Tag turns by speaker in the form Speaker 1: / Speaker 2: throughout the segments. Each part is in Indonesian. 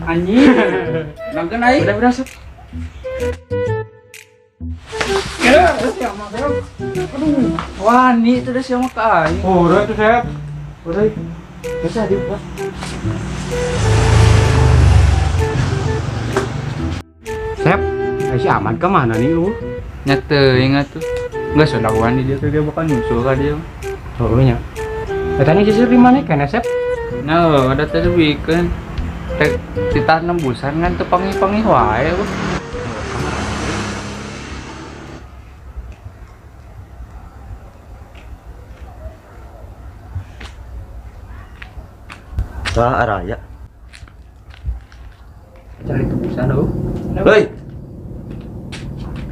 Speaker 1: Anjing. Nonton aja. Udah berasa. Ya, terus ya mak saya. Aduh, wani itu udah siapa kai.
Speaker 2: Oh, udah itu Sep. Udah.
Speaker 1: Bisa dibuka.
Speaker 2: Sep, si aman kemana nih lu?
Speaker 1: Nyata ingat tuh. Enggak sudah wani dia tuh dia bukan nyusul kan dia.
Speaker 2: Oh nya. Katanya sisir di mana kan Sep?
Speaker 1: Nah, ada tadi weekend. Kita nembusan kan tuh pangi-pangi wae.
Speaker 3: Wah, araya.
Speaker 1: Cari tembusan dulu.
Speaker 3: Hei,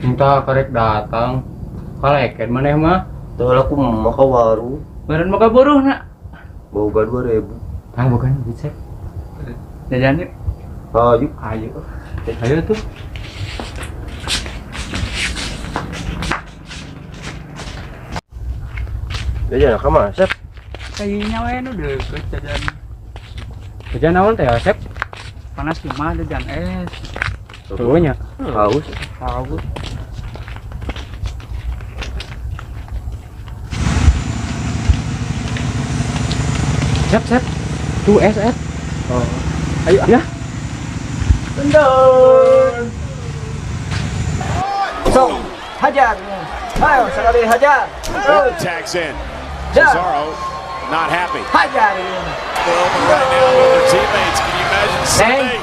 Speaker 2: Minta karek datang. Kaleken mana mah?
Speaker 3: tuh aku mau ke warung.
Speaker 1: Beren maka buruh nak.
Speaker 3: Boga 2000.
Speaker 2: Tang bukan bisa.
Speaker 1: Jajan yuk.
Speaker 3: Ayo.
Speaker 1: Ayo.
Speaker 2: Ayo tuh.
Speaker 3: Jajan ke mana, Sep?
Speaker 1: Kayaknya wae nu deket jajan.
Speaker 2: Kerja naon teh Sep?
Speaker 1: Panas cuma jajan es.
Speaker 2: Tuh nya.
Speaker 3: Haus.
Speaker 1: Tahu.
Speaker 2: Sep. Tuh es.
Speaker 1: Oh. Ayo
Speaker 2: Ya.
Speaker 1: Kendor.
Speaker 3: So, hajar. Ayo, sekali hajar.
Speaker 4: Tags in.
Speaker 3: Ya.
Speaker 4: Cesaro not happy.
Speaker 3: Hajar.
Speaker 4: They're open right now with their teammates. Can you imagine Sunday?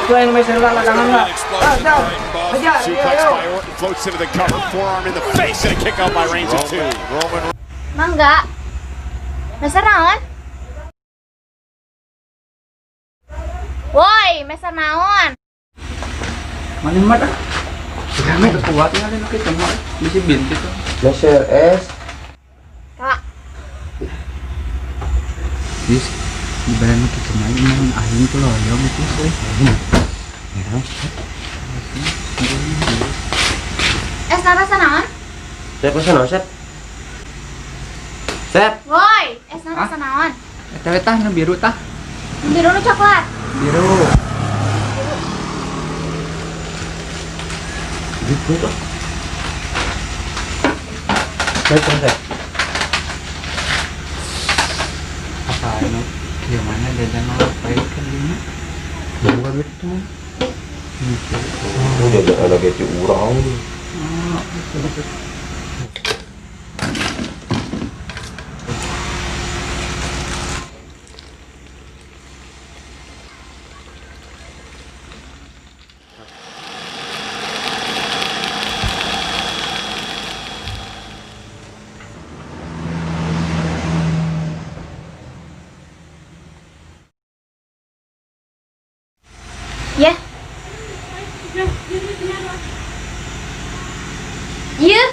Speaker 3: Itu yang mesin larangan lah.
Speaker 4: Explosion right in Boston.
Speaker 3: Hajar.
Speaker 4: Suplex by Orton floats into the cover. Forearm in the face and a kick out by Reigns of 2. Roman
Speaker 5: Mangga. Mesa naon? Woi, mesa naon?
Speaker 1: Mana mat ah? Sudah mah kuat ngalih nu kitu mah. Bisi bintik tuh.
Speaker 3: Mesin es.
Speaker 5: Kak,
Speaker 1: Bis ibarat nu kitu mah emang ahli tuh loyong itu sih.
Speaker 5: es rasa naon?
Speaker 3: Sep, pesan apa, Sep? Sep.
Speaker 5: Woi, es rasa naon?
Speaker 1: Eta tah nu biru tah.
Speaker 5: Biru nu coklat.
Speaker 1: Biru.
Speaker 3: Gitu tuh. Sep, Sep.
Speaker 1: Apa nu gimana jajan apa kan ini?
Speaker 3: Boga duit itu. Oh, jajan ada gaji urang.
Speaker 5: Ya. Iya.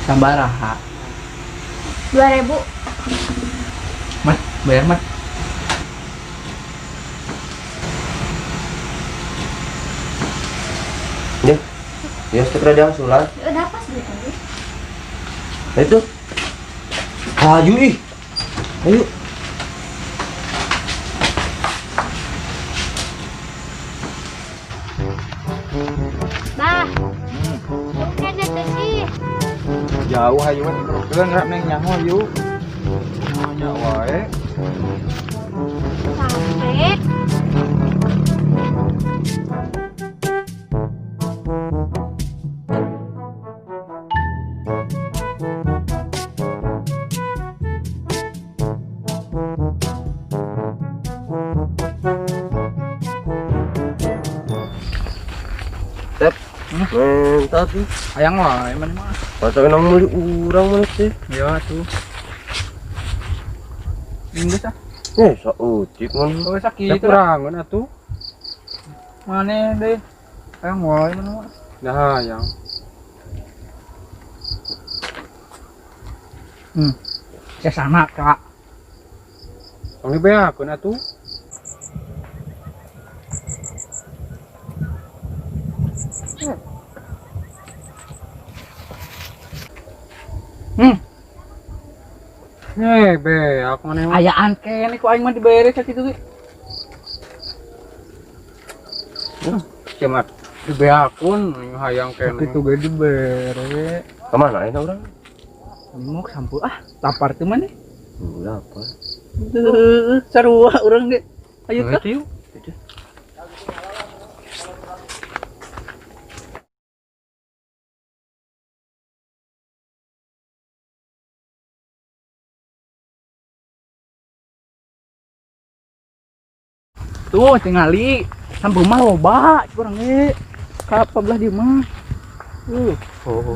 Speaker 1: Sabaraha.
Speaker 5: 2000.
Speaker 1: Mat, bayar mat.
Speaker 3: Ya. Ya, setelah dia sulan.
Speaker 5: Udah pas gitu.
Speaker 3: Nah, itu. Ayo ih. Ayo.
Speaker 5: Bah. Bukan ada sih.
Speaker 1: Jauh ayo kan rap neng nyaho yuk. Nanya wae.
Speaker 5: Sampai.
Speaker 3: Sep. Tapi
Speaker 1: Ayang wae mana mah.
Speaker 3: masa nang meuli urang mana sih?
Speaker 1: Ya tuh. Inggris ah.
Speaker 3: Sautik man.
Speaker 1: Oh sakit.
Speaker 2: Ya kurangan atuh.
Speaker 1: Mana deh? Ayang wae mana mah.
Speaker 2: Nah, yang
Speaker 1: Ya sama kak.
Speaker 2: Tong dibeakeun atuh. Beak mana mah.
Speaker 1: Ayaan kene ku aing mah dibere sakitu ge.
Speaker 2: Cemat dibeakeun hayang kene.
Speaker 1: Kitu ge dibere.
Speaker 3: Kemana ini orang?
Speaker 1: Mau sampu lapar teu maneh.
Speaker 3: Lapar.
Speaker 1: Sarua urang ge. Ayo tah.
Speaker 2: Yuk.
Speaker 1: Tuh tingali sampu mah loba urang ge. Ka belah dieu mah.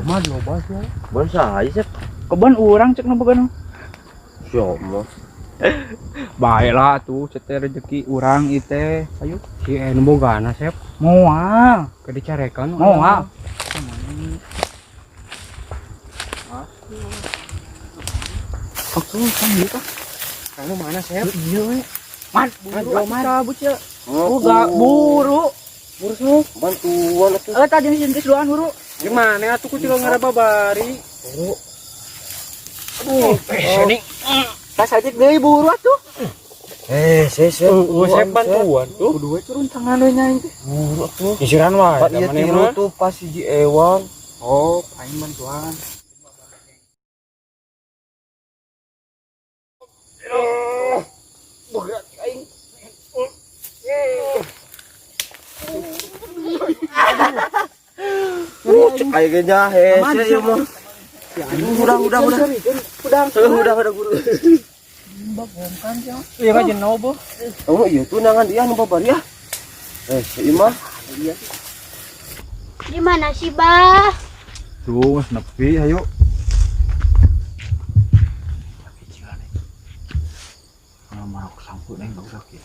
Speaker 2: Mah loba sih.
Speaker 3: Bon saya sih.
Speaker 1: Kebon urang cek boga.
Speaker 3: Siapa?
Speaker 1: Baiklah tuh ceter rezeki urang ieu teh. Ayo.
Speaker 2: Si enu bogana Sep.
Speaker 1: Moal.
Speaker 2: Ke dicarekan.
Speaker 1: Moal. Oke, kan ieu tah.
Speaker 2: Kamu mana Sep?
Speaker 1: Iya we. Man, buru man. Cabut ya.
Speaker 3: Oh,
Speaker 1: Uga buru.
Speaker 2: Buru sih.
Speaker 3: bantuan atuh.
Speaker 1: Tadi sintis doan buru.
Speaker 2: Gimana atuh ku cilok ngarababari?
Speaker 3: Buru.
Speaker 2: Sini.
Speaker 1: Tas aja deui buru atuh.
Speaker 3: Sep.
Speaker 2: Sep bantuan tuh.
Speaker 1: Kudu we turun tangan we nya teh.
Speaker 3: Buru atuh.
Speaker 2: Isiran wae.
Speaker 3: Pak ieu tilu tuh pas hiji ewang.
Speaker 1: Oh, aing bantuan.
Speaker 3: Berat aing. Cek aing jahe, sih ieu mah. Udah. Udah guru.
Speaker 1: Iya ka jenuh boh.
Speaker 3: Oh, iya tunangan dia nu babar ya. Si Imah.
Speaker 5: Di mana sih, Bah?
Speaker 1: Tuh, nepi ayo. Mau sampu neng enggak usah ki.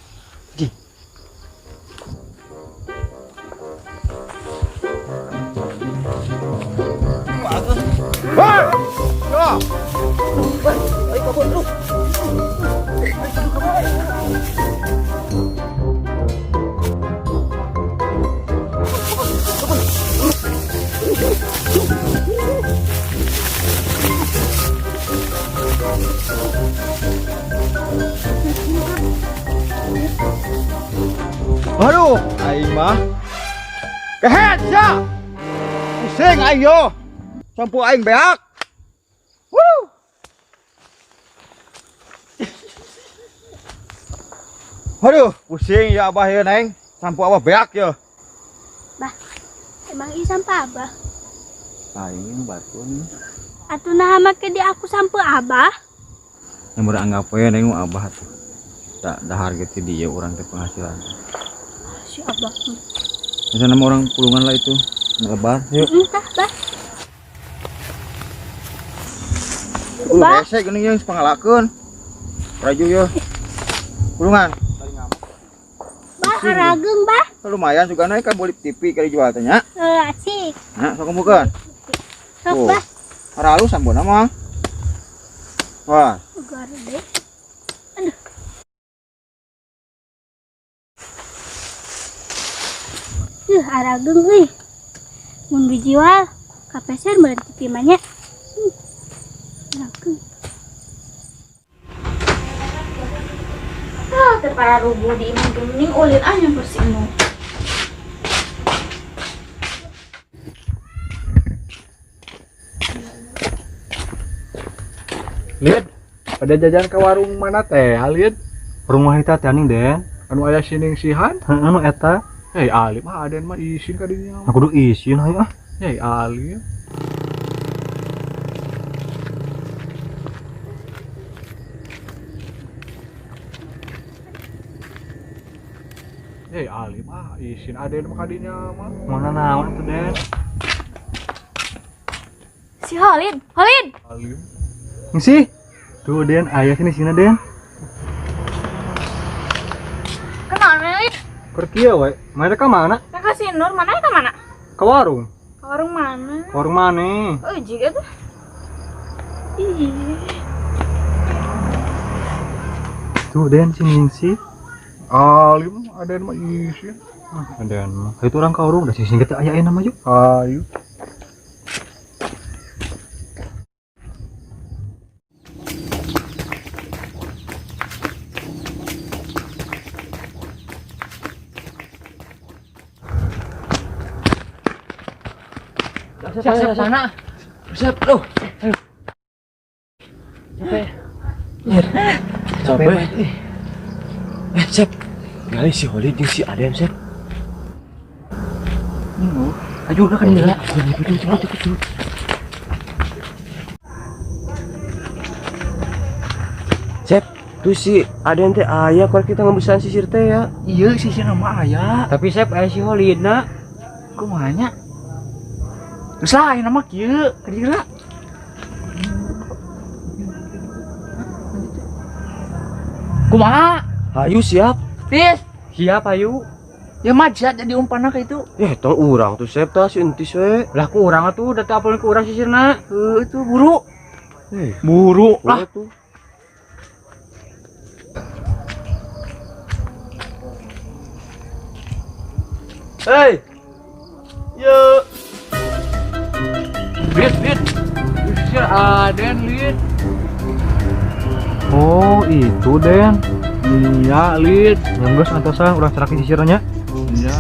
Speaker 3: Aduh, aing mah. Kehet ya. Pusing aing yo. Sampu aing beak. Woo. Aduh, pusing ya abah ya neng. Sampu abah beak ya.
Speaker 5: Bah, emang i sampah Abah?
Speaker 1: Aing batun.
Speaker 5: Atuh nah make di aku sampah Abah?
Speaker 1: Yang meureun anggap we neng abah tuh. Tak dahar gitu dia orang teh penghasilan.
Speaker 5: Si Abah.
Speaker 1: Misalnya nama orang pulungan lah itu lebar. Yuk.
Speaker 5: Entah, Bah.
Speaker 3: Bah, besek geuning yang pangalakeun. Raju yo. Pulungan.
Speaker 5: Bah, harageng, Bah.
Speaker 3: Lumayan juga naik kan boleh TV kali jual teh nya.
Speaker 5: Asik.
Speaker 3: Nah, sok bukan.
Speaker 5: Sok, Bah.
Speaker 3: Haralu sambona mah. Wah.
Speaker 5: Ugar deh. Harageng euy. Mun dijual ka peser meureun TV mah nya. Harageng. Teu para rubuh di imah geuning ulin anya bersihmu.
Speaker 6: Lihat, pada jajan ke warung mana teh, lihat.
Speaker 2: Rumah kita teh aning Den.
Speaker 6: Anu aya sining sihan,
Speaker 2: Anu eta.
Speaker 6: hei alim aden mah isin ka dinya.
Speaker 2: Aku kudu isin hayu ah.
Speaker 6: Hei alim. Hei alim isin aden mah ka dinya mah.
Speaker 2: Mana naon tuh Den?
Speaker 5: Si Holid, Holid.
Speaker 6: Alim.
Speaker 2: Ngisi. Tuh Den, aya sini Den.
Speaker 5: Kenal Holid?
Speaker 2: Keur kieu we. Mana ka mana?
Speaker 5: Kakak si Nur mana ke mana?
Speaker 2: Ka warung.
Speaker 5: Ke warung mana?
Speaker 2: Warung maneh.
Speaker 5: Oh, jika tuh. Ih.
Speaker 7: Itu Den sing
Speaker 6: Alim Aden mah isin.
Speaker 7: Dan itu orang kaurung udah sing kita ayain nama yuk.
Speaker 6: Ayo.
Speaker 1: Siap sana. Siap loh.
Speaker 8: Sampai. Sep. Gali si Holid jeung si Aden, Sep.
Speaker 1: Ayo udah kan ya.
Speaker 8: Sep, tuh si Aden teh aya kalau kita ngembusan sisir teh ya.
Speaker 1: Iya sih nama aya.
Speaker 2: Tapi Sep aya si Holidna.
Speaker 1: Kumanya? Terus lain nama kieu, kira. Kumaha?
Speaker 8: Hayu siap.
Speaker 1: Tis,
Speaker 2: Siap ayu.
Speaker 1: ya majat jadi umpanna ka itu.
Speaker 8: Ya tong urang tuh Sep tah si entis we.
Speaker 2: Lah ku urang atuh da teu apalin ku urang sisirna.
Speaker 1: Itu buru.
Speaker 8: Buru
Speaker 1: lah.
Speaker 8: tuh.
Speaker 1: Hei. Yo. Lid. Sisir Aden lid.
Speaker 7: Oh itu Den.
Speaker 6: Iya, Lid.
Speaker 7: Yang geus antosan urang cerak sisirnya.
Speaker 6: Iya.